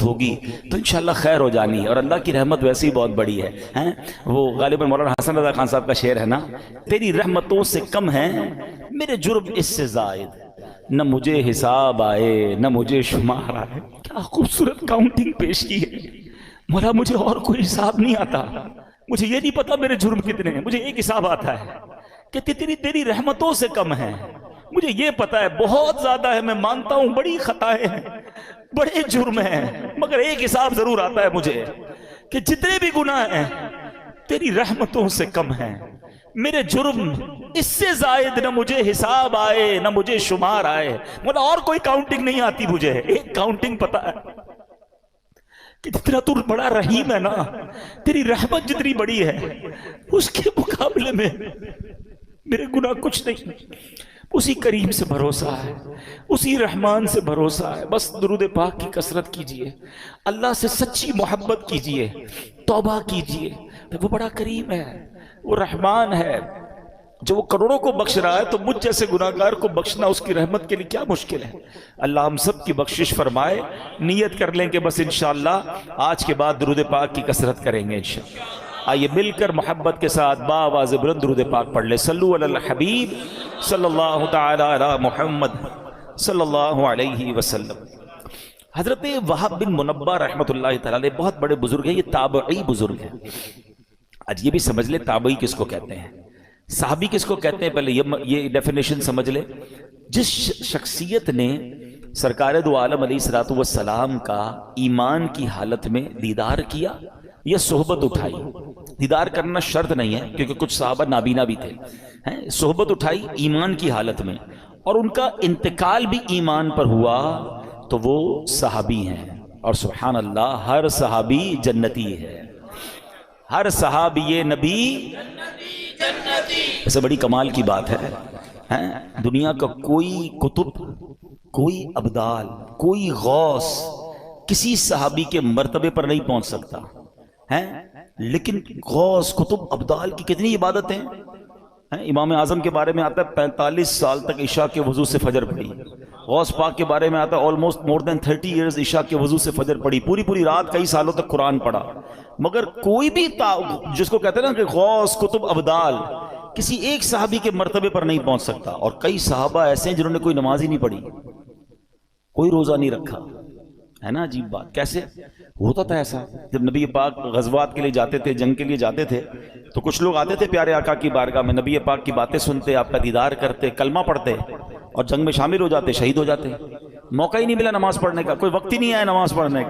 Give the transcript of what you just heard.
ہوگی تو انشاءاللہ خیر ہو جانی ہے، اور اللہ کی رحمت ویسے ہی بہت بڑی ہے۔ وہ غالباً مولانا حسن رضا خان صاحب کا شعر ہے نا، تیری رحمتوں سے کم ہے میرے جرم اس سے زائد، نہ مجھے حساب آئے نہ مجھے شمار آئے۔ کیا خوبصورت کاؤنٹنگ پیش کی ہے مولا، مجھے اور کوئی حساب نہیں آتا، مجھے یہ نہیں پتا میرے جرم کتنے ہیں، مجھے ایک حساب آتا ہے کہ تیری رحمتوں سے کم ہے، مجھے یہ پتا ہے بہت زیادہ ہے، میں مانتا ہوں بڑی خطائیں ہیں، بڑے جرم ہیں، مگر ایک حساب ضرور آتا ہے مجھے کہ جتنے بھی گناہ ہیں تیری رحمتوں سے کم ہیں، میرے جرم اس سے زائد نہ مجھے حساب آئے نہ مجھے شمار آئے۔ مطلب اور کوئی کاؤنٹنگ نہیں آتی مجھے، ایک کاؤنٹنگ پتا ہے کہ جتنا تو بڑا رحیم ہے نا، تیری رحمت جتنی بڑی ہے اس کے مقابلے میں میرے گناہ کچھ نہیں۔ اسی کریم سے بھروسہ ہے، اسی رحمان سے بھروسہ ہے۔ بس درود پاک کی کثرت کیجئے، اللہ سے سچی محبت کیجئے، توبہ کیجئے، وہ بڑا کریم ہے، وہ رحمان ہے، جو وہ کروڑوں کو بخش رہا ہے تو مجھ جیسے گناہگار کو بخشنا اس کی رحمت کے لیے کیا مشکل ہے۔ اللہ ہم سب کی بخشش فرمائے۔ نیت کر لیں کہ بس انشاءاللہ آج کے بعد درود پاک کی کثرت کریں گے انشاءاللہ۔ آئیے مل کر محبت کے ساتھ بآواز بلند درود پاک پڑھ لیں۔ صلو علی الحبیب صلی اللہ تعالی علی محمد صلی اللہ علیہ وسلم۔ حضرت وہب بن منبہ رحمۃ اللہ تعالی بہت بڑے بزرگ ہیں، یہ تابعی بزرگ ہیں۔ آج یہ بھی سمجھ لے تابعی کس کو کہتے ہیں، صحابی کس کو کہتے ہیں، پہلے یہ ڈیفینیشن سمجھ لے۔ جس شخصیت نے سرکار دو عالم علیہ الصلوۃ والسلام کا ایمان کی حالت میں دیدار کیا یا صحبت اٹھائی، دیدار کرنا شرط نہیں ہے کیونکہ کچھ صحابہ نابینا بھی تھے، صحبت اٹھائی ایمان کی حالت میں اور ان کا انتقال بھی ایمان پر ہوا تو وہ صحابی ہیں۔ اور سبحان اللہ، ہر صحابی جنتی ہے، ہر صحابی نبی ایسے بڑی کمال کی بات ہے، دنیا کا کوئی قطب، کوئی ابدال، کوئی غوث کسی صحابی کے مرتبے پر نہیں پہنچ سکتا ہے، لیکن غوث قطب ابدال کی کتنی عبادتیں ہیں۔ امام اعظم کے بارے میں آتا ہے 45 سال تک عشاء کے وضو سے فجر پڑھی۔ غوث پاک کے بارے میں آتا ہے آلموسٹ مور دین 30 ایئرز عشاء کے وضو سے فجر پڑھی، پوری رات کئی سالوں تک قرآن پڑھا، مگر کوئی بھی جس کو کہتے ہیں نا کہ غوث قطب ابدال کسی ایک صحابی کے مرتبے پر نہیں پہنچ سکتا۔ اور کئی صحابہ ایسے ہیں جنہوں نے کوئی نماز ہی نہیں پڑھی، کوئی روزہ نہیں رکھا، ہے نا عجیب بات۔ کیسے ہوتا تھا ایسا؟ جب نبی پاک غزوات کے لیے جاتے تھے، جنگ کے لیے جاتے تھے تو کچھ لوگ آتے تھے پیارے آقا کی بارگاہ میں، نبی پاک کی باتیں سنتے، آپ کا دیدار کرتے، کلمہ پڑھتے اور جنگ میں شامل ہو جاتے، شہید ہو جاتے۔ موقع ہی نہیں ملا نماز پڑھنے کا، کوئی وقت ہی نہیں آیا نماز پڑھنے کا۔